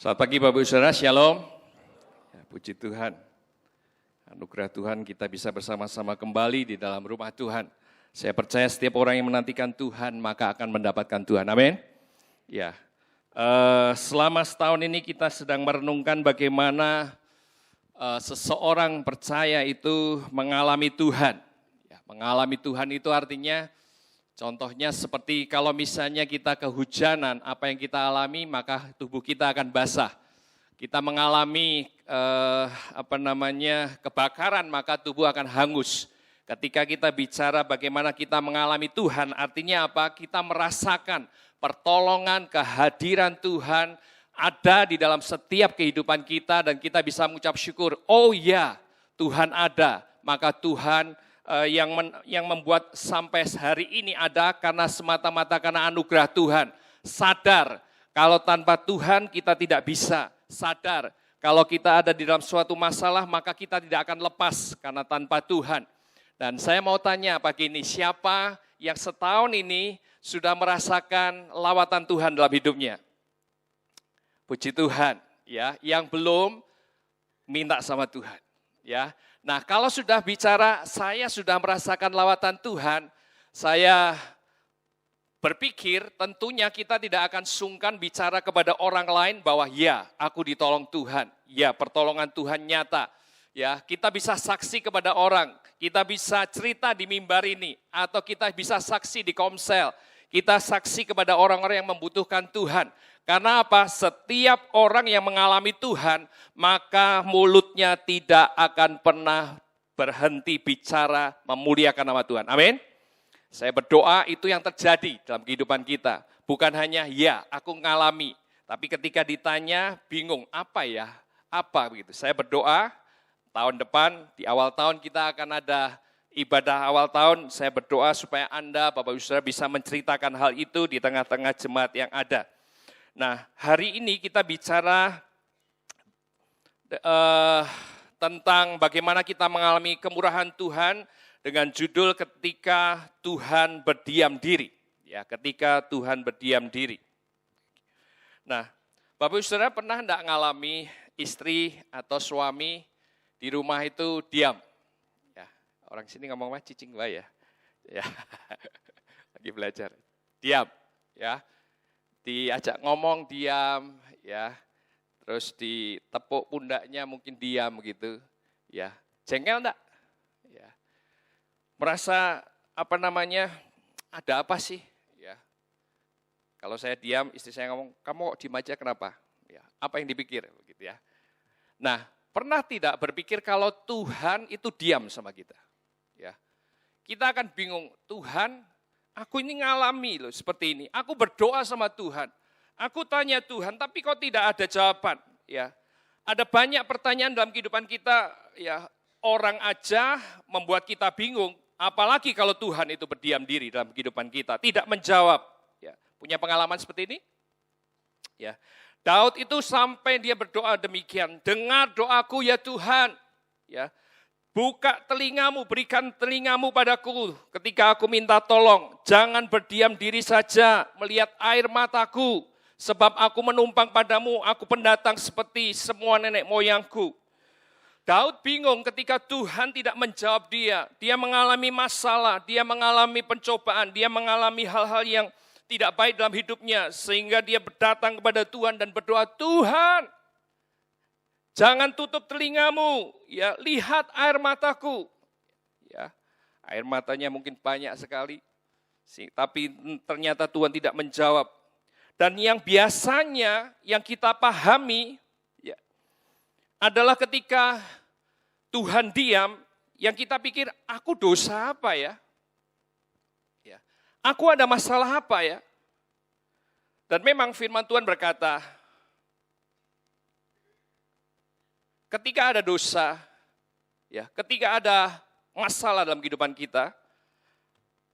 Selamat pagi Bapak Ibu Saudara, Shalom. Ya, puji Tuhan, anugerah Tuhan kita bisa bersama-sama kembali di dalam rumah Tuhan. Saya percaya setiap orang yang menantikan Tuhan maka akan mendapatkan Tuhan, amin. Ya, selama setahun ini kita sedang merenungkan bagaimana seseorang percaya itu mengalami Tuhan. Ya, mengalami Tuhan itu artinya contohnya seperti kalau misalnya kita kehujanan, apa yang kita alami maka tubuh kita akan basah. Kita mengalami kebakaran maka tubuh akan hangus. Ketika kita bicara bagaimana kita mengalami Tuhan, artinya apa? Kita merasakan pertolongan, kehadiran Tuhan ada di dalam setiap kehidupan kita dan kita bisa mengucap syukur. Oh ya, Tuhan ada, maka Tuhan yang membuat sampai hari ini ada karena semata-mata karena anugerah Tuhan. Sadar kalau tanpa Tuhan kita tidak bisa. Sadar kalau kita ada di dalam suatu masalah maka kita tidak akan lepas karena tanpa Tuhan. Dan saya mau tanya pagi ini, siapa yang setahun ini sudah merasakan lawatan Tuhan dalam hidupnya? Puji Tuhan, ya. Yang belum, minta sama Tuhan, ya. Nah, kalau sudah bicara, saya sudah merasakan lawatan Tuhan, saya berpikir tentunya kita tidak akan sungkan bicara kepada orang lain bahwa ya, aku ditolong Tuhan, ya pertolongan Tuhan nyata. Ya, kita bisa saksi kepada orang, kita bisa cerita di mimbar ini, atau kita bisa saksi di komsel, kita saksi kepada orang-orang yang membutuhkan Tuhan. Karena apa? Setiap orang yang mengalami Tuhan, maka mulutnya tidak akan pernah berhenti bicara memuliakan nama Tuhan. Amin. Saya berdoa itu yang terjadi dalam kehidupan kita. Bukan hanya ya, aku ngalami. Tapi ketika ditanya, bingung, apa ya? Apa begitu? Saya berdoa, tahun depan, di awal tahun kita akan ada ibadah awal tahun. Saya berdoa supaya Anda, Bapak Ibu Saudara, bisa menceritakan hal itu di tengah-tengah jemaat yang ada. Nah, hari ini kita bicara tentang bagaimana kita mengalami kemurahan Tuhan dengan judul ketika Tuhan berdiam diri. Ya, ketika Tuhan berdiam diri. Nah, Bapak Ibu Saudara pernah enggak ngalami istri atau suami di rumah itu diam? Ya, orang sini ngomong apa? Cicing bae ya. Ya. Lagi belajar. Diam, ya. Diajak ngomong diam, ya, terus ditepuk pundaknya mungkin diam gitu, ya, jengkel enggak? Ya, merasa ada apa sih? Ya, kalau saya diam, istri saya ngomong, kamu kok diam aja kenapa? Ya, apa yang dipikir, begitu ya. Nah, pernah tidak berpikir kalau Tuhan itu diam sama kita? Ya, kita akan bingung, Tuhan. Aku ini ngalami loh seperti ini. Aku berdoa sama Tuhan. Aku tanya Tuhan, tapi kok tidak ada jawaban? Ya, ada banyak pertanyaan dalam kehidupan kita. Ya, orang aja membuat kita bingung. Apalagi kalau Tuhan itu berdiam diri dalam kehidupan kita, tidak menjawab. Ya, punya pengalaman seperti ini? Ya, Daud itu sampai dia berdoa demikian. Dengar doaku ya Tuhan. Ya. Buka telingamu, berikan telingamu padaku ketika aku minta tolong. Jangan berdiam diri saja melihat air mataku. Sebab aku menumpang padamu, aku pendatang seperti semua nenek moyangku. Daud bingung ketika Tuhan tidak menjawab dia. Dia mengalami masalah, dia mengalami pencobaan, dia mengalami hal-hal yang tidak baik dalam hidupnya. Sehingga dia datang kepada Tuhan dan berdoa, Tuhan, jangan tutup telingamu, ya, lihat air mataku. Ya, air matanya mungkin banyak sekali, tapi ternyata Tuhan tidak menjawab. Dan yang biasanya yang kita pahami ya, adalah ketika Tuhan diam, yang kita pikir, aku dosa apa ya? Ya, aku ada masalah apa ya? Dan memang firman Tuhan berkata, ketika ada dosa, ya, ketika ada masalah dalam kehidupan kita,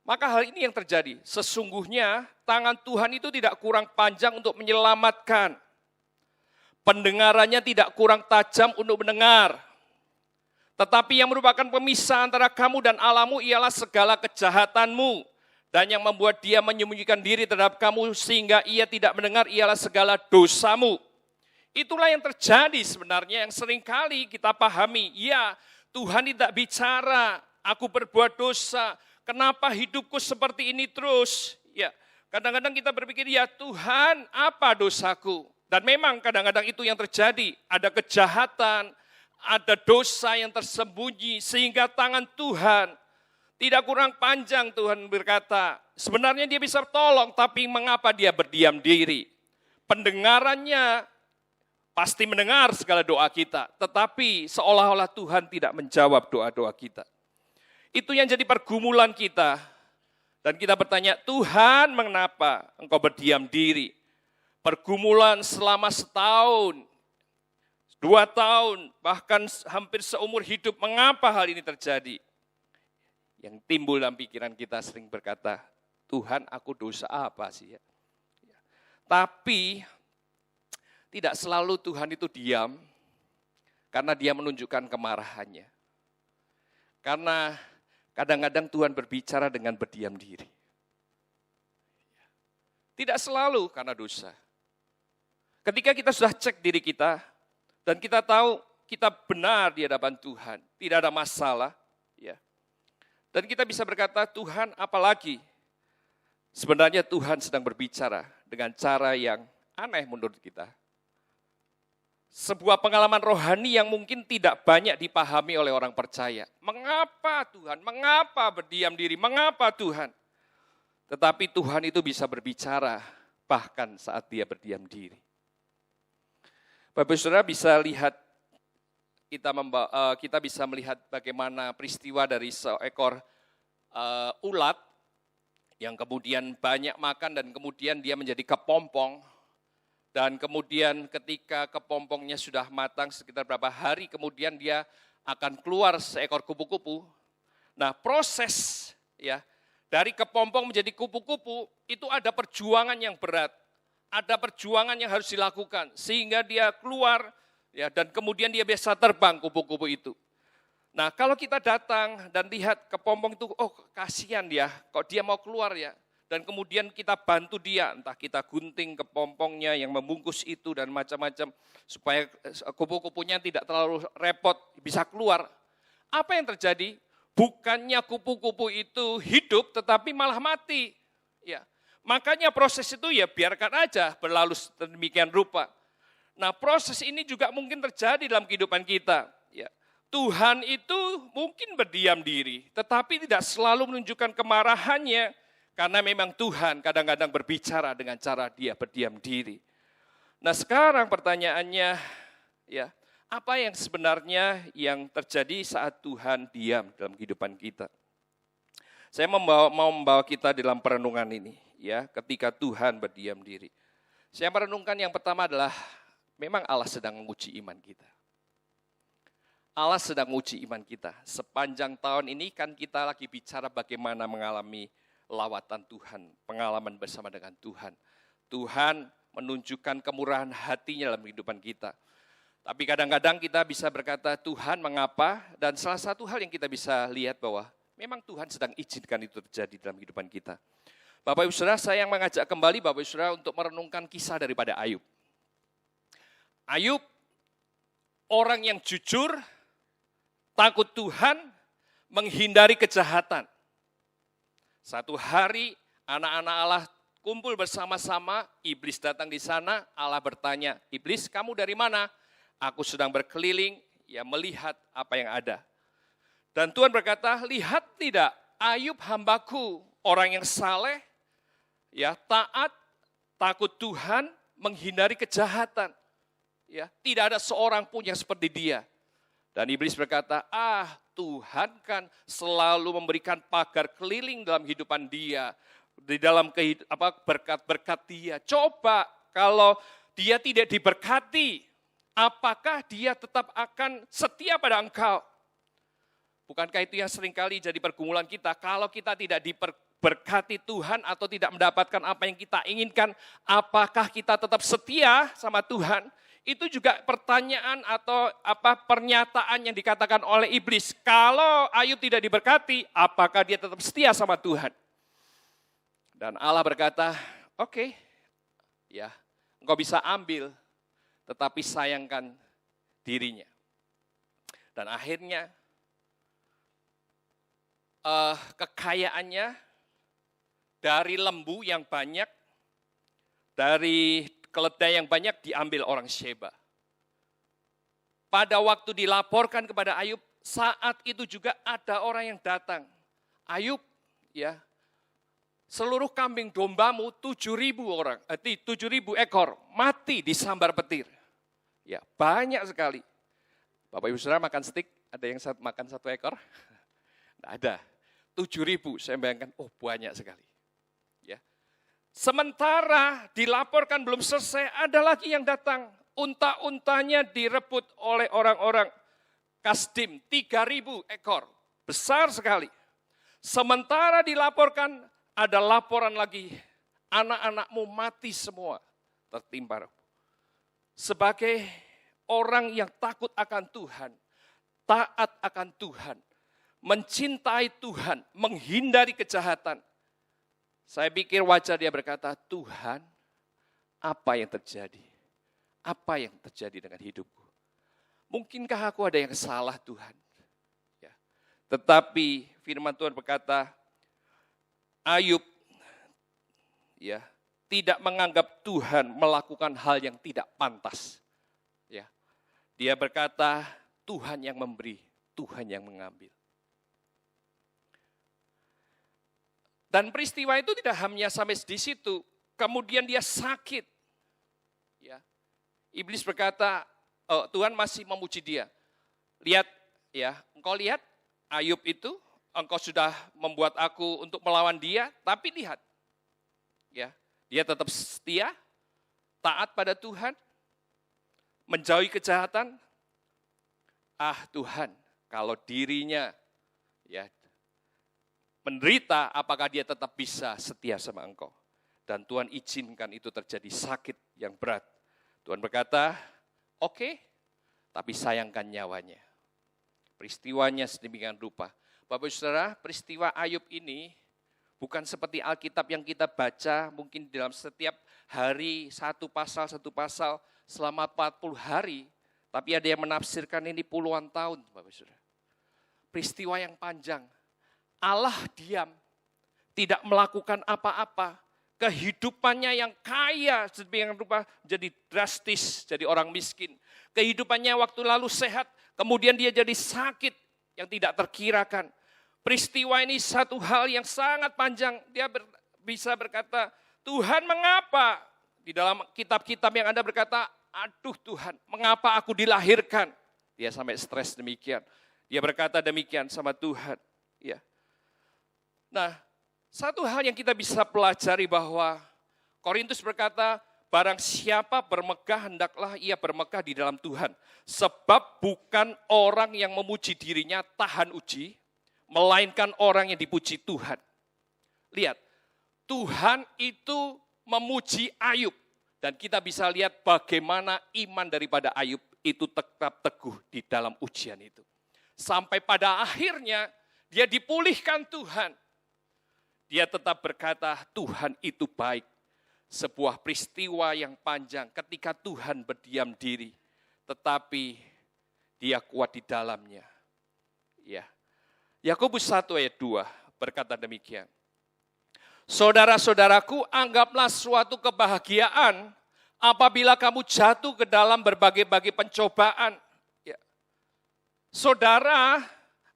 maka hal ini yang terjadi. Sesungguhnya tangan Tuhan itu tidak kurang panjang untuk menyelamatkan. Pendengarannya tidak kurang tajam untuk mendengar. Tetapi yang merupakan pemisah antara kamu dan Allahmu ialah segala kejahatanmu. Dan yang membuat dia menyembunyikan diri terhadap kamu sehingga ia tidak mendengar ialah segala dosamu. itulah yang terjadi sebenarnya yang seringkali kita pahami. Ya, Tuhan tidak bicara, aku berbuat dosa, kenapa hidupku seperti ini terus? Ya, kadang-kadang kita berpikir, ya Tuhan, apa dosaku? Dan memang kadang-kadang itu yang terjadi, ada kejahatan, ada dosa yang tersembunyi, sehingga tangan Tuhan tidak kurang panjang. Tuhan berkata, sebenarnya dia bisa tolong, tapi mengapa dia berdiam diri? Pendengarannya pasti mendengar segala doa kita, tetapi seolah-olah Tuhan tidak menjawab doa-doa kita. Itu yang jadi pergumulan kita. Dan kita bertanya, Tuhan mengapa engkau berdiam diri? Pergumulan selama setahun, 2 tahun, bahkan hampir seumur hidup, mengapa hal ini terjadi? Yang timbul dalam pikiran kita sering berkata, Tuhan, aku dosa apa sih ya? Tapi tidak selalu Tuhan itu diam karena dia menunjukkan kemarahannya. Karena kadang-kadang Tuhan berbicara dengan berdiam diri. Tidak selalu karena dosa. Ketika kita sudah cek diri kita dan kita tahu kita benar di hadapan Tuhan, tidak ada masalah, ya. Dan kita bisa berkata, Tuhan, apalagi? Sebenarnya Tuhan sedang berbicara dengan cara yang aneh menurut kita. Sebuah pengalaman rohani yang mungkin tidak banyak dipahami oleh orang percaya. Mengapa Tuhan? Mengapa berdiam diri? Mengapa Tuhan? Tetapi Tuhan itu bisa berbicara bahkan saat dia berdiam diri. Bapak Saudara bisa lihat, kita bisa melihat bagaimana peristiwa dari seekor ulat yang kemudian banyak makan dan kemudian dia menjadi kepompong. Dan kemudian ketika kepompongnya sudah matang sekitar beberapa hari, kemudian dia akan keluar seekor kupu-kupu. Nah, proses ya dari kepompong menjadi kupu-kupu itu ada perjuangan yang berat. Ada perjuangan yang harus dilakukan sehingga dia keluar ya, dan kemudian dia bisa terbang kupu-kupu itu. Nah, kalau kita datang dan lihat kepompong itu, oh kasihan dia, kok dia mau keluar ya. Dan kemudian kita bantu dia, entah kita gunting kepompongnya yang membungkus itu dan macam-macam, supaya kupu-kupunya tidak terlalu repot, bisa keluar. Apa yang terjadi? Bukannya kupu-kupu itu hidup, tetapi malah mati. Ya, makanya proses itu ya biarkan aja berlalu sedemikian rupa. Nah, proses ini juga mungkin terjadi dalam kehidupan kita. Ya, Tuhan itu mungkin berdiam diri, tetapi tidak selalu menunjukkan kemarahannya. Karena memang Tuhan kadang-kadang berbicara dengan cara dia berdiam diri. Nah sekarang pertanyaannya, ya apa yang sebenarnya yang terjadi saat Tuhan diam dalam kehidupan kita? Saya mau membawa kita dalam perenungan ini, ya ketika Tuhan berdiam diri. Saya merenungkan yang pertama adalah, memang Allah sedang menguji iman kita. Allah sedang menguji iman kita. Sepanjang tahun ini kan kita lagi bicara bagaimana mengalami lawatan Tuhan, pengalaman bersama dengan Tuhan. Tuhan menunjukkan kemurahan hatinya dalam kehidupan kita. Tapi kadang-kadang kita bisa berkata, Tuhan mengapa? Dan salah satu hal yang kita bisa lihat bahwa memang Tuhan sedang izinkan itu terjadi dalam kehidupan kita. Bapak Ibu Saudara, saya yang mengajak kembali Bapak Ibu Saudara untuk merenungkan kisah daripada Ayub. Ayub, orang yang jujur, takut Tuhan, menghindari kejahatan. Satu hari anak-anak Allah kumpul bersama-sama, iblis datang di sana, Allah bertanya, iblis kamu dari mana? Aku sedang berkeliling, ya melihat apa yang ada. Dan Tuhan berkata, lihat tidak, Ayub hambaku, orang yang saleh, ya taat, takut Tuhan, menghindari kejahatan. Ya, tidak ada seorang pun yang seperti dia. Dan iblis berkata, Tuhan kan selalu memberikan pagar keliling dalam kehidupan dia. Di dalam berkat-berkat dia. Coba kalau dia tidak diberkati, apakah dia tetap akan setia pada engkau? Bukankah itu yang seringkali jadi pergumulan kita? Kalau kita tidak diberkati Tuhan atau tidak mendapatkan apa yang kita inginkan, apakah kita tetap setia sama Tuhan? Itu juga pertanyaan atau pernyataan yang dikatakan oleh iblis. Kalau Ayub tidak diberkati, apakah dia tetap setia sama Tuhan? Dan Allah berkata, oke, ya, engkau bisa ambil tetapi sayangkan dirinya. Dan akhirnya kekayaannya dari lembu yang banyak, dari keledai yang banyak diambil orang Sheba. Pada waktu dilaporkan kepada Ayub, saat itu juga ada orang yang datang. Ayub, ya, seluruh kambing dombamu 7.000 ekor mati disambar petir. Ya, banyak sekali. Bapak Ibu Saudara makan steak, ada yang makan 1 ekor? Tidak ada. 7.000, saya bayangkan, oh banyak sekali. Ya. Sementara dilaporkan belum selesai, ada lagi yang datang. Unta-untanya direbut oleh orang-orang Kasdim, 3.000 ekor. Besar sekali. Sementara dilaporkan, ada laporan lagi, anak-anakmu mati semua, tertimpa. Sebagai orang yang takut akan Tuhan, taat akan Tuhan, mencintai Tuhan, menghindari kejahatan. Saya pikir wajah dia berkata, Tuhan, apa yang terjadi? Apa yang terjadi dengan hidupku? Mungkinkah aku ada yang salah Tuhan? Ya. Tetapi firman Tuhan berkata, Ayub ya, tidak menganggap Tuhan melakukan hal yang tidak pantas. Ya. Dia berkata, Tuhan yang memberi, Tuhan yang mengambil. Dan peristiwa itu tidak hanya sampai di situ, kemudian dia sakit. Ya. Iblis berkata, oh, Tuhan masih memuji dia. Lihat, ya, engkau lihat Ayub itu, engkau sudah membuat aku untuk melawan dia, tapi lihat, ya, dia tetap setia, taat pada Tuhan, menjauhi kejahatan. Ah Tuhan, kalau dirinya, ya, menderita, apakah dia tetap bisa setia sama engkau? Dan Tuhan izinkan itu terjadi sakit yang berat. Tuhan berkata, oke, tapi sayangkan nyawanya. Peristiwanya sedemikian rupa. Bapak Saudara, peristiwa Ayub ini bukan seperti Alkitab yang kita baca mungkin dalam setiap hari satu pasal selama 40 hari. Tapi ada yang menafsirkan ini puluhan tahun, Bapak Saudara. Peristiwa yang panjang. Allah diam, tidak melakukan apa-apa. Kehidupannya yang kaya sedemikian rupa jadi drastis, jadi orang miskin. Kehidupannya waktu lalu sehat, kemudian dia jadi sakit yang tidak terkirakan. Peristiwa ini satu hal yang sangat panjang. Dia bisa berkata, Tuhan mengapa? Di dalam kitab-kitab yang Anda berkata, aduh Tuhan, mengapa aku dilahirkan? Dia sampai stres demikian. Dia berkata demikian sama Tuhan. Ya. Nah, satu hal yang kita bisa pelajari bahwa Korintus berkata, barang siapa bermegah, hendaklah ia bermegah di dalam Tuhan. Sebab bukan orang yang memuji dirinya tahan uji, melainkan orang yang dipuji Tuhan. Lihat, Tuhan itu memuji Ayub. Dan kita bisa lihat bagaimana iman daripada Ayub itu tetap teguh di dalam ujian itu. Sampai pada akhirnya dia dipulihkan Tuhan. Dia tetap berkata, Tuhan itu baik. Sebuah peristiwa yang panjang ketika Tuhan berdiam diri. Tetapi dia kuat di dalamnya. Ya. Yakobus 1 ayat 2 berkata demikian. Saudara-saudaraku, anggaplah suatu kebahagiaan apabila kamu jatuh ke dalam berbagai-bagai pencobaan. Ya. Saudara,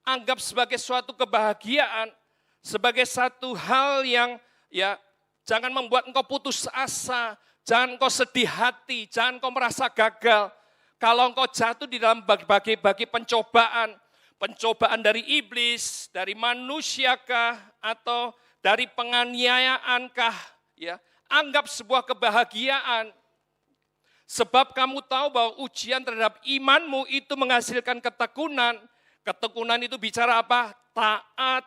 anggap sebagai suatu kebahagiaan, sebagai satu hal yang ya jangan membuat engkau putus asa, jangan engkau sedih hati, jangan engkau merasa gagal. Kalau engkau jatuh di dalam berbagai pencobaan, pencobaan dari iblis, dari manusiakah, atau dari penganiayaankah, ya, anggap sebuah kebahagiaan. Sebab kamu tahu bahwa ujian terhadap imanmu itu menghasilkan ketekunan. Ketekunan itu bicara apa? Taat,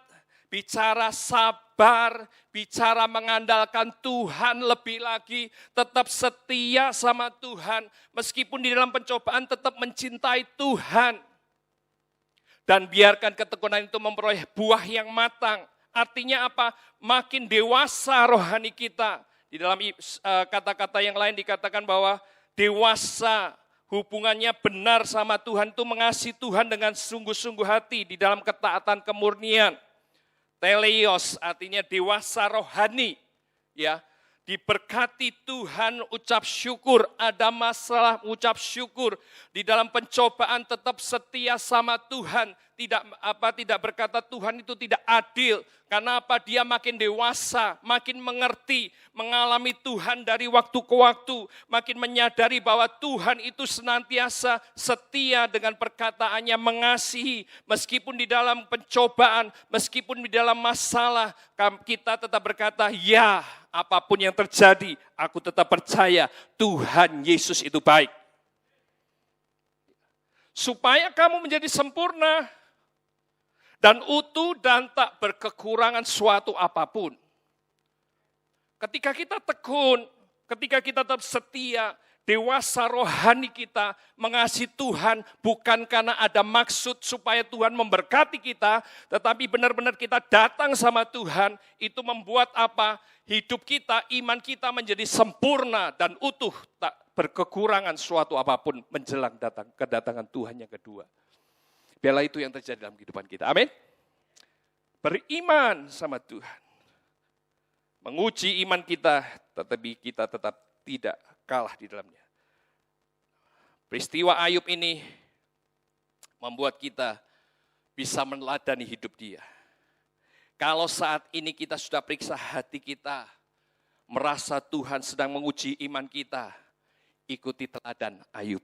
bicara sabar, bicara mengandalkan Tuhan lebih lagi, tetap setia sama Tuhan, meskipun di dalam pencobaan tetap mencintai Tuhan. Dan biarkan ketekunan itu memperoleh buah yang matang. Artinya apa? Makin dewasa rohani kita. Di dalam kata-kata yang lain dikatakan bahwa dewasa, hubungannya benar sama Tuhan itu mengasihi Tuhan dengan sungguh-sungguh hati di dalam ketaatan kemurnian. Teleios artinya dewasa rohani, ya. Diberkati Tuhan, ucap syukur, ada masalah ucap syukur, di dalam pencobaan tetap setia sama Tuhan, tidak berkata Tuhan itu tidak adil, karena apa? Dia makin dewasa, makin mengerti, mengalami Tuhan dari waktu ke waktu, makin menyadari bahwa Tuhan itu senantiasa setia dengan perkataannya, mengasihi, meskipun di dalam pencobaan, meskipun di dalam masalah, kita tetap berkata, ya, apapun yang terjadi, aku tetap percaya Tuhan Yesus itu baik. Supaya kamu menjadi sempurna dan utuh dan tak berkekurangan suatu apapun. Ketika kita tekun, ketika kita tetap setia, dewasa rohani kita mengasihi Tuhan bukan karena ada maksud supaya Tuhan memberkati kita, tetapi benar-benar kita datang sama Tuhan, itu membuat apa? Hidup kita, iman kita menjadi sempurna dan utuh, tak berkekurangan suatu apapun menjelang kedatangan Tuhan yang kedua. Biarlah itu yang terjadi dalam kehidupan kita. Amin. Beriman sama Tuhan. Menguji iman kita, tetapi kita tetap tidak kalah di dalamnya. Peristiwa Ayub ini membuat kita bisa meneladani hidup dia. Kalau saat ini kita sudah periksa hati kita, merasa Tuhan sedang menguji iman kita, ikuti teladan Ayub.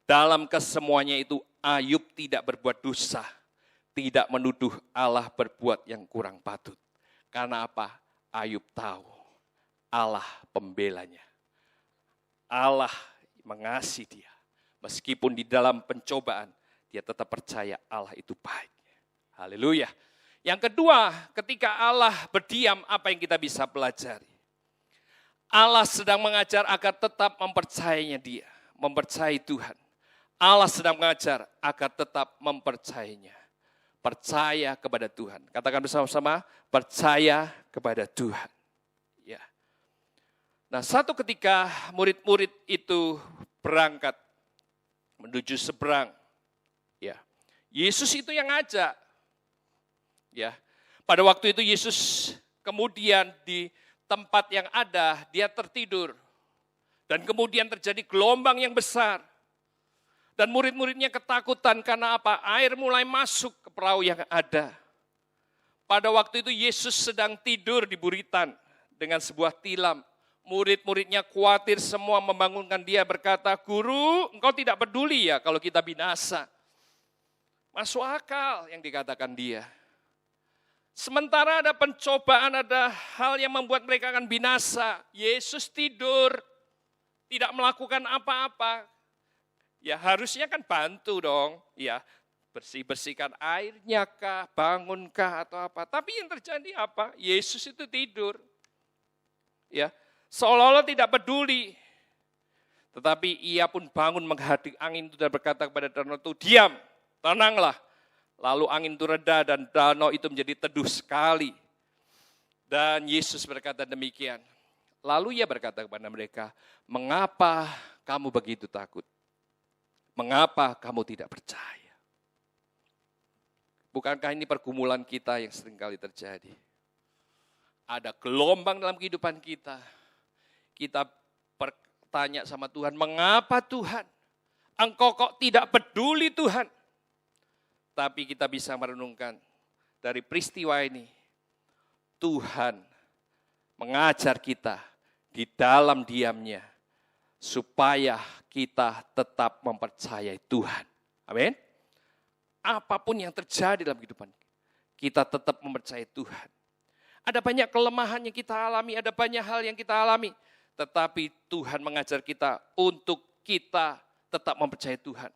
Dalam kesemuanya itu Ayub tidak berbuat dosa, tidak menuduh Allah berbuat yang kurang patut. Karena apa? Ayub tahu Allah pembelanya. Allah mengasihi dia. Meskipun di dalam pencobaan, dia tetap percaya Allah itu baik. Haleluya. Yang kedua, ketika Allah berdiam, apa yang kita bisa pelajari? Allah sedang mengajar agar tetap mempercayainya dia, mempercayai Tuhan. Allah sedang mengajar agar tetap mempercayainya. Percaya kepada Tuhan. Katakan bersama-sama, percaya kepada Tuhan. Ya. Nah, satu ketika murid-murid itu berangkat menuju seberang. Ya. Yesus itu yang ngajak. Ya. Pada waktu itu Yesus kemudian di tempat yang ada, dia tertidur. Dan kemudian terjadi gelombang yang besar. Dan murid-muridnya ketakutan karena apa? Air mulai masuk ke perahu yang ada. Pada waktu itu Yesus sedang tidur di buritan dengan sebuah tilam. Murid-muridnya khawatir semua membangunkan dia berkata, "Guru, engkau tidak peduli ya kalau kita binasa." Masuk akal yang dikatakan dia. Sementara ada pencobaan, ada hal yang membuat mereka akan binasa. Yesus tidur, tidak melakukan apa-apa. Ya harusnya kan bantu dong, ya bersih-bersihkan airnya kah, bangunkah atau apa. Tapi yang terjadi apa? Yesus itu tidur. Ya, seolah-olah tidak peduli. Tetapi ia pun bangun menghadiri angin itu dan berkata kepada danau itu, "Diam, tenanglah." Lalu angin itu reda dan danau itu menjadi teduh sekali. Dan Yesus berkata demikian. Lalu ia berkata kepada mereka, "Mengapa kamu begitu takut? Mengapa kamu tidak percaya?" Bukankah ini pergumulan kita yang seringkali terjadi? Ada gelombang dalam kehidupan kita. Kita bertanya sama Tuhan, "Mengapa Tuhan? Engkau kok tidak peduli Tuhan?" Tapi kita bisa merenungkan dari peristiwa ini, Tuhan mengajar kita di dalam diamnya, supaya kita tetap mempercayai Tuhan. Amin. Apapun yang terjadi dalam kehidupan, kita tetap mempercayai Tuhan. Ada banyak kelemahan yang kita alami, ada banyak hal yang kita alami. Tetapi Tuhan mengajar kita untuk kita tetap mempercayai Tuhan.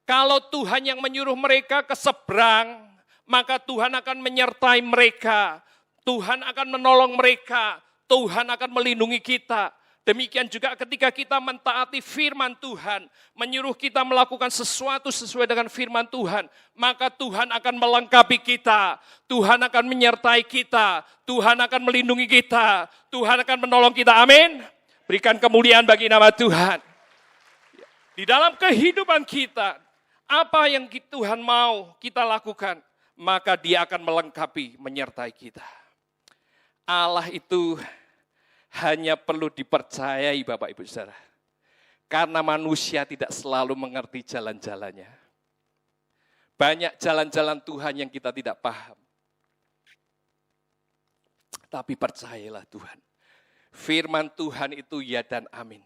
Kalau Tuhan yang menyuruh mereka ke seberang, maka Tuhan akan menyertai mereka. Tuhan akan menolong mereka. Tuhan akan melindungi kita. Demikian juga ketika kita mentaati firman Tuhan, menyuruh kita melakukan sesuatu sesuai dengan firman Tuhan, maka Tuhan akan melengkapi kita, Tuhan akan menyertai kita, Tuhan akan melindungi kita, Tuhan akan menolong kita. Amin. Berikan kemuliaan bagi nama Tuhan. Di dalam kehidupan kita, apa yang Tuhan mau kita lakukan, maka Dia akan melengkapi, menyertai kita. Allah itu hanya perlu dipercayai Bapak Ibu Saudara. Karena manusia tidak selalu mengerti jalan-jalannya. Banyak jalan-jalan Tuhan yang kita tidak paham. Tapi percayalah Tuhan. Firman Tuhan itu ya dan amin.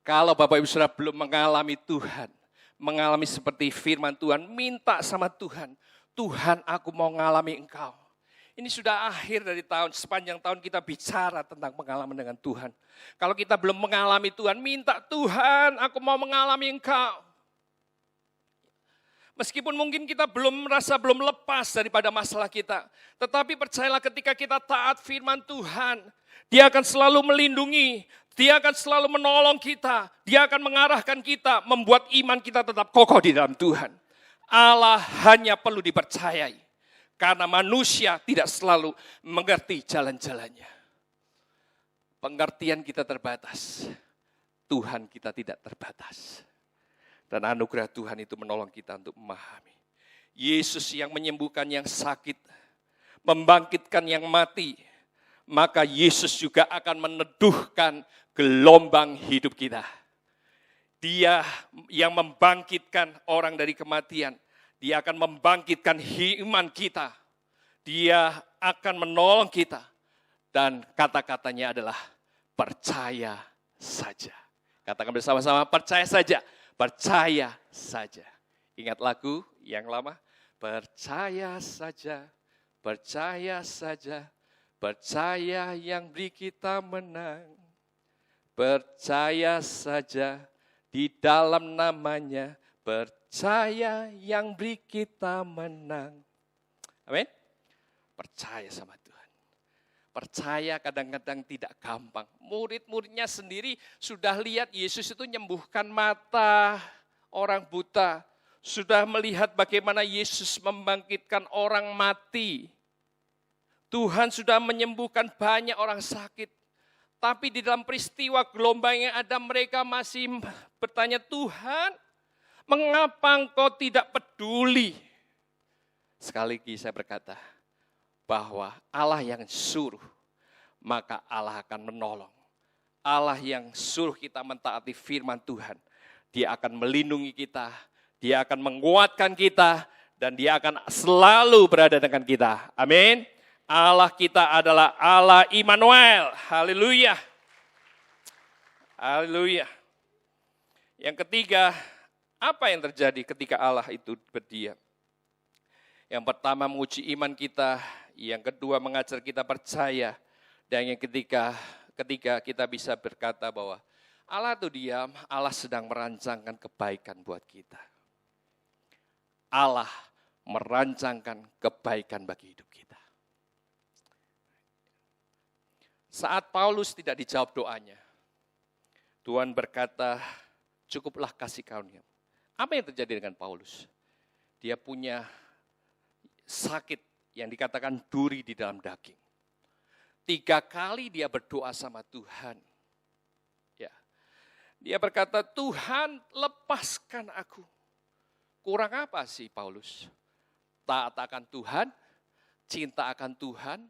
Kalau Bapak Ibu Saudara belum mengalami Tuhan, mengalami seperti firman Tuhan, minta sama Tuhan. Tuhan, aku mau mengalami Engkau. Ini sudah akhir dari tahun, sepanjang tahun kita bicara tentang pengalaman dengan Tuhan. Kalau kita belum mengalami Tuhan, minta Tuhan, aku mau mengalami Engkau. Meskipun mungkin kita belum lepas daripada masalah kita. Tetapi percayalah ketika kita taat firman Tuhan, Dia akan selalu melindungi, Dia akan selalu menolong kita, Dia akan mengarahkan kita, membuat iman kita tetap kokoh di dalam Tuhan. Allah hanya perlu dipercayai. Karena manusia tidak selalu mengerti jalan-jalannya. Pengertian kita terbatas. Tuhan kita tidak terbatas. Dan anugerah Tuhan itu menolong kita untuk memahami. Yesus yang menyembuhkan yang sakit, membangkitkan yang mati, maka Yesus juga akan meneduhkan gelombang hidup kita. Dia yang membangkitkan orang dari kematian. Dia akan membangkitkan iman kita. Dia akan menolong kita. Dan kata-katanya adalah percaya saja. Katakan bersama-sama, percaya saja. Percaya saja. Ingat lagu yang lama? Percaya saja, percaya saja. Percaya yang beri kita menang. Percaya saja di dalam namanya. Percaya yang beri kita menang. Amin. Percaya sama Tuhan. Percaya kadang-kadang tidak gampang. Murid-muridnya sendiri sudah lihat Yesus itu menyembuhkan mata orang buta. Sudah melihat bagaimana Yesus membangkitkan orang mati. Tuhan sudah menyembuhkan banyak orang sakit. Tapi di dalam peristiwa gelombang yang ada, mereka masih bertanya, Tuhan, mengapa Engkau tidak peduli? Sekali lagi saya berkata, bahwa Allah yang suruh, maka Allah akan menolong. Allah yang suruh kita mentaati firman Tuhan, Dia akan melindungi kita, Dia akan menguatkan kita, dan Dia akan selalu berada dengan kita. Amin. Allah kita adalah Allah Immanuel. Haleluya. Haleluya. Yang ketiga, apa yang terjadi ketika Allah itu berdiam? Yang pertama menguji iman kita, yang kedua mengajar kita percaya, dan yang ketiga kita bisa berkata bahwa Allah itu diam, Allah sedang merancangkan kebaikan buat kita. Allah merancangkan kebaikan bagi hidup kita. Saat Paulus tidak dijawab doanya, Tuhan berkata, cukuplah kasih karunia. Apa yang terjadi dengan Paulus? Dia punya sakit yang dikatakan duri di dalam daging. 3 kali dia berdoa sama Tuhan. Ya. Dia berkata, Tuhan lepaskan aku. Kurang apa sih Paulus? Taat akan Tuhan, cinta akan Tuhan,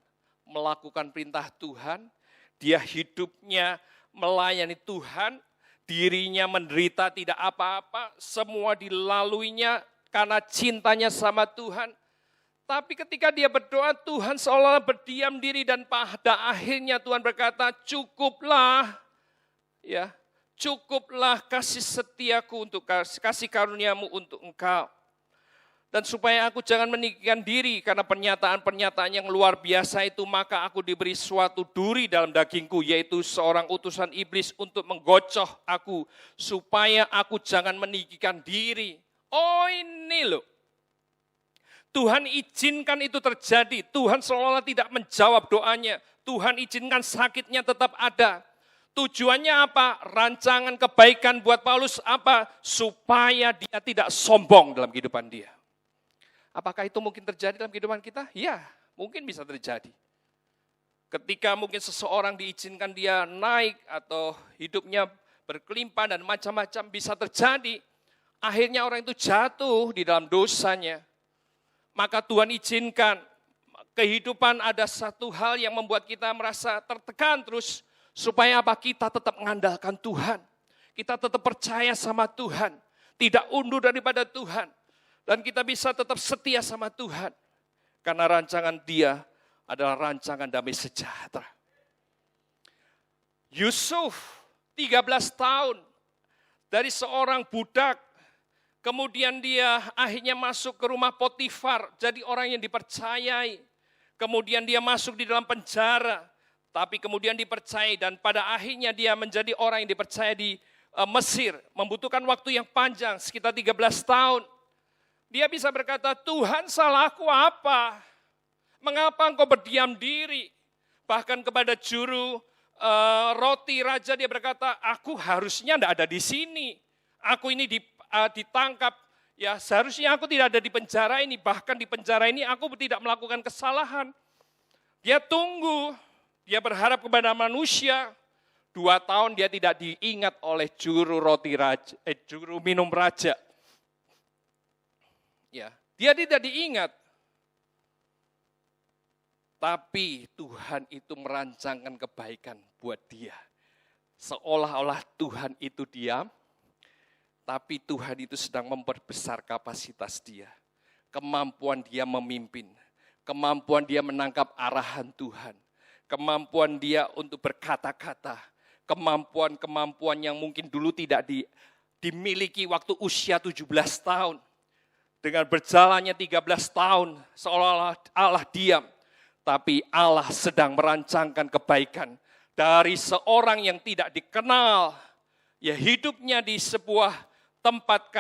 melakukan perintah Tuhan, dia hidupnya melayani Tuhan, dirinya menderita tidak apa-apa, semua dilaluinya karena cintanya sama Tuhan. Tapi ketika dia berdoa, Tuhan seolah-olah berdiam diri dan pada akhirnya Tuhan berkata, cukuplah, ya, cukuplah kasih setiaku untuk kasih karuniamu untuk engkau. Dan supaya aku jangan meninggikan diri karena pernyataan-pernyataan yang luar biasa itu, maka aku diberi suatu duri dalam dagingku, yaitu seorang utusan iblis untuk menggocoh aku, supaya aku jangan meninggikan diri. Oh ini loh. Tuhan izinkan itu terjadi. Tuhan seolah-olah tidak menjawab doanya. Tuhan izinkan sakitnya tetap ada. Tujuannya apa? Rancangan kebaikan buat Paulus apa? Supaya dia tidak sombong dalam kehidupan dia. Apakah itu mungkin terjadi dalam kehidupan kita? Ya, mungkin bisa terjadi. Ketika mungkin seseorang diizinkan dia naik atau hidupnya berkelimpahan dan macam-macam bisa terjadi. Akhirnya orang itu jatuh di dalam dosanya. Maka Tuhan izinkan kehidupan ada satu hal yang membuat kita merasa tertekan terus. Supaya apa? Kita tetap mengandalkan Tuhan. Kita tetap percaya sama Tuhan. Tidak undur daripada Tuhan. Dan kita bisa tetap setia sama Tuhan. Karena rancangan Dia adalah rancangan damai sejahtera. Yusuf 13 tahun dari seorang budak, kemudian dia akhirnya masuk ke rumah Potifar, jadi orang yang dipercayai. Kemudian dia masuk di dalam penjara, tapi kemudian dipercayai dan pada akhirnya dia menjadi orang yang dipercaya di Mesir. Membutuhkan waktu yang panjang, sekitar 13 tahun. Dia bisa berkata, Tuhan salahku apa? Mengapa engkau berdiam diri? Bahkan kepada juru roti raja dia berkata, aku harusnya tidak ada di sini. Aku ini ditangkap, ya seharusnya aku tidak ada di penjara ini. Bahkan di penjara ini aku tidak melakukan kesalahan. Dia tunggu, dia berharap kepada manusia. 2 tahun dia tidak diingat oleh juru minum raja. Ya, dia tidak diingat. Tapi Tuhan itu merancangkan kebaikan buat dia. Seolah-olah Tuhan itu diam, tapi Tuhan itu sedang memperbesar kapasitas dia. Kemampuan dia memimpin, kemampuan dia menangkap arahan Tuhan, kemampuan dia untuk berkata-kata, kemampuan-kemampuan yang mungkin dulu tidak dimiliki waktu usia 17 tahun. Dengan berjalannya 13 tahun, seolah-olah Allah diam. Tapi Allah sedang merancangkan kebaikan dari seorang yang tidak dikenal, ya hidupnya di sebuah tempat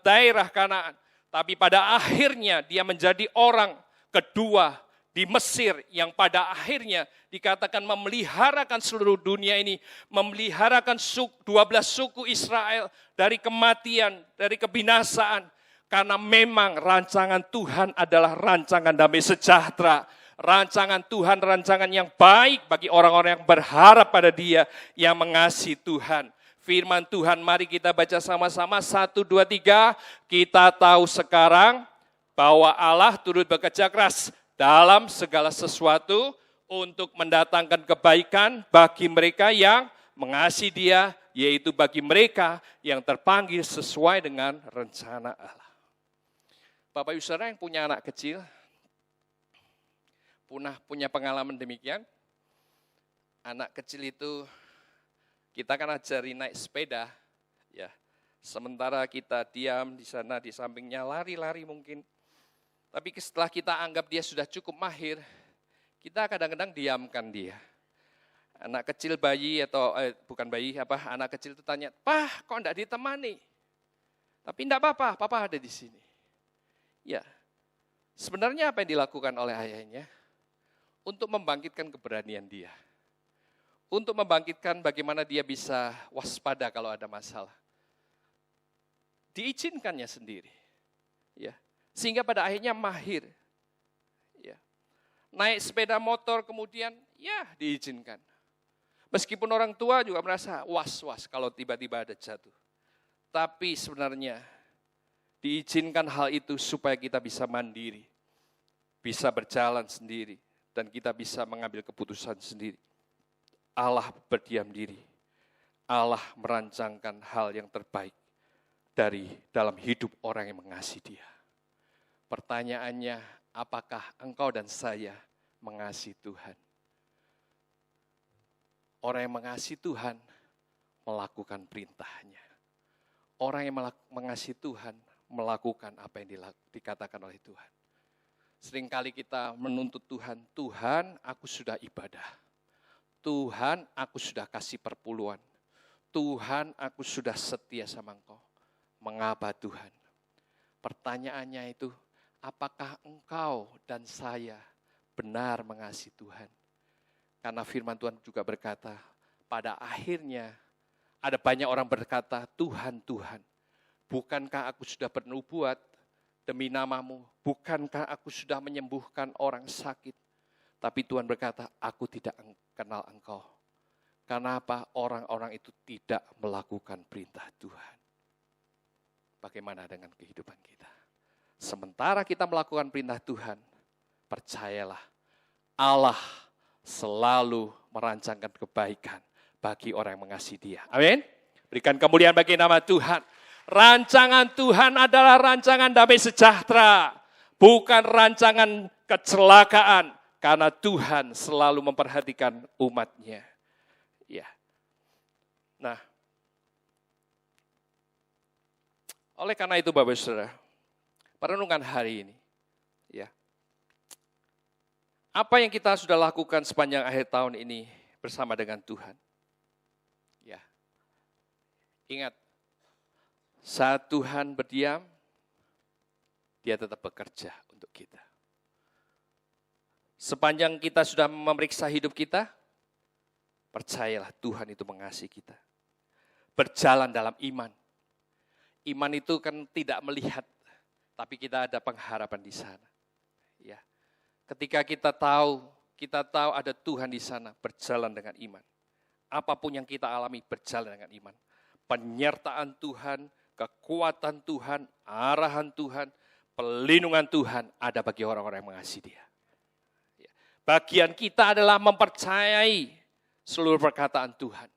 daerah Kanaan, tapi pada akhirnya dia menjadi orang kedua di Mesir yang pada akhirnya dikatakan memeliharakan seluruh dunia ini, memeliharakan 12 suku Israel dari kematian, dari kebinasaan, karena memang rancangan Tuhan adalah rancangan damai sejahtera. Rancangan Tuhan, rancangan yang baik bagi orang-orang yang berharap pada Dia, yang mengasihi Tuhan. Firman Tuhan, mari kita baca sama-sama. 1, 2, 3. Kita tahu sekarang bahwa Allah turut bekerja keras dalam segala sesuatu untuk mendatangkan kebaikan bagi mereka yang mengasihi Dia, yaitu bagi mereka yang terpanggil sesuai dengan rencana Allah. Bapak Ibu Saudara yang punya anak kecil, punya pengalaman demikian. Anak kecil itu kita kan ajari naik sepeda, ya. Sementara kita diam di sana di sampingnya lari-lari mungkin. Tapi setelah kita anggap dia sudah cukup mahir, kita kadang-kadang diamkan dia. Anak kecil bayi atau bukan bayi anak kecil itu tanya, "Pah, kok enggak ditemani?" Tapi enggak apa-apa, papa ada di sini. Ya. Sebenarnya apa yang dilakukan oleh ayahnya? Untuk membangkitkan keberanian dia. Untuk membangkitkan bagaimana dia bisa waspada kalau ada masalah. Diizinkannya sendiri. Ya. Sehingga pada akhirnya mahir. Ya. Naik sepeda motor kemudian ya diizinkan. Meskipun orang tua juga merasa was-was kalau tiba-tiba ada jatuh. Tapi sebenarnya diizinkan hal itu supaya kita bisa mandiri. Bisa berjalan sendiri. Dan kita bisa mengambil keputusan sendiri. Allah berdiam diri. Allah merancangkan hal yang terbaik dari dalam hidup orang yang mengasihi Dia. Pertanyaannya, apakah engkau dan saya mengasihi Tuhan? Orang yang mengasihi Tuhan melakukan perintahnya. Orang yang mengasihi Tuhan melakukan apa yang dikatakan oleh Tuhan. Seringkali kita menuntut Tuhan, Tuhan aku sudah ibadah. Tuhan aku sudah kasih perpuluhan. Tuhan aku sudah setia sama Engkau. Mengapa Tuhan? Pertanyaannya itu, apakah engkau dan saya benar mengasihi Tuhan? Karena firman Tuhan juga berkata, pada akhirnya ada banyak orang berkata, Tuhan, Tuhan, bukankah aku sudah bernubuat demi nama-Mu? Bukankah aku sudah menyembuhkan orang sakit? Tapi Tuhan berkata, aku tidak kenal engkau. Karena apa? Orang-orang itu tidak melakukan perintah Tuhan. Bagaimana dengan kehidupan kita? Sementara kita melakukan perintah Tuhan, percayalah, Allah selalu merancangkan kebaikan bagi orang yang mengasihi Dia. Amin. Berikan kemuliaan bagi nama Tuhan. Rancangan Tuhan adalah rancangan damai sejahtera, bukan rancangan kecelakaan, karena Tuhan selalu memperhatikan umat-Nya. Ya. Nah, oleh karena itu Bapak Saudara, perenungan hari ini, ya, apa yang kita sudah lakukan sepanjang akhir tahun ini bersama dengan Tuhan? Ya, ingat, saat Tuhan berdiam, Dia tetap bekerja untuk kita. Sepanjang kita sudah memeriksa hidup kita, percayalah Tuhan itu mengasihi kita. Berjalan dalam iman. Iman itu kan tidak melihat, tapi kita ada pengharapan di sana. Ya. Ketika kita tahu ada Tuhan di sana, berjalan dengan iman. Apapun yang kita alami, berjalan dengan iman. Penyertaan Tuhan, kekuatan Tuhan, arahan Tuhan, pelindungan Tuhan ada bagi orang-orang yang mengasihi Dia. Ya. Bagian kita adalah mempercayai seluruh perkataan Tuhan.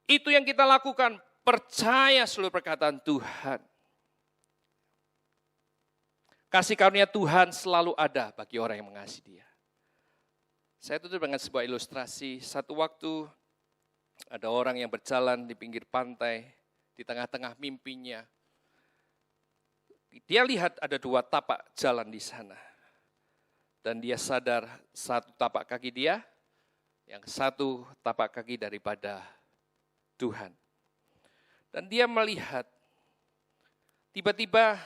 Itu yang kita lakukan, percaya seluruh perkataan Tuhan. Kasih karunia Tuhan selalu ada bagi orang yang mengasihi Dia. Saya tutup dengan sebuah ilustrasi. Satu waktu ada orang yang berjalan di pinggir pantai, di tengah-tengah mimpinya. Dia lihat ada 2 tapak jalan di sana. Dan dia sadar satu tapak kaki dia, yang satu tapak kaki daripada Tuhan. Dan dia melihat, tiba-tiba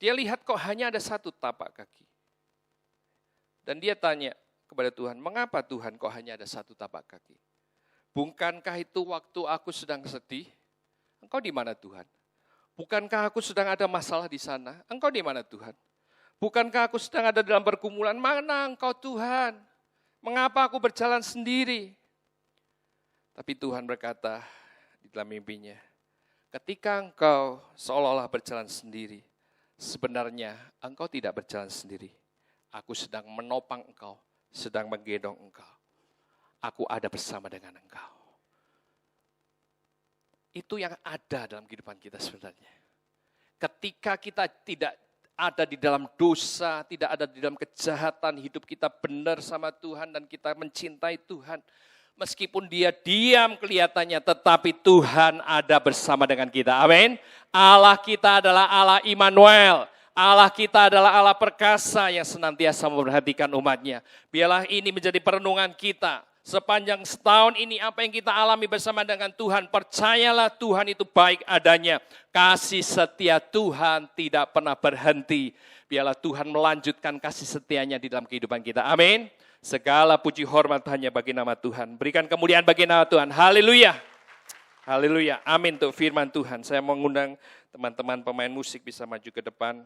dia lihat kok hanya ada 1 tapak kaki. Dan dia tanya kepada Tuhan, mengapa Tuhan kok hanya ada 1 tapak kaki? Bukankah itu waktu aku sedang sedih? Engkau di mana Tuhan? Bukankah aku sedang ada masalah di sana? Engkau di mana Tuhan? Bukankah aku sedang ada dalam pergumulan? Mana Engkau Tuhan? Mengapa aku berjalan sendiri? Tapi Tuhan berkata di dalam mimpinya, ketika engkau seolah-olah berjalan sendiri, sebenarnya engkau tidak berjalan sendiri. Aku sedang menopang engkau, sedang menggendong engkau. Aku ada bersama dengan engkau. Itu yang ada dalam kehidupan kita sebenarnya. Ketika kita tidak ada di dalam dosa, tidak ada di dalam kejahatan, hidup kita benar sama Tuhan dan kita mencintai Tuhan. Meskipun Dia diam kelihatannya, tetapi Tuhan ada bersama dengan kita. Amin. Allah kita adalah Allah Immanuel. Allah kita adalah Allah perkasa yang senantiasa memperhatikan umat-Nya. Biarlah ini menjadi perenungan kita. Sepanjang setahun ini apa yang kita alami bersama dengan Tuhan, percayalah Tuhan itu baik adanya. Kasih setia Tuhan tidak pernah berhenti. Biarlah Tuhan melanjutkan kasih setianya di dalam kehidupan kita. Amin. Segala puji hormat hanya bagi nama Tuhan. Berikan kemuliaan bagi nama Tuhan. Haleluya. Haleluya. Amin untuk firman Tuhan. Saya mengundang teman-teman pemain musik bisa maju ke depan.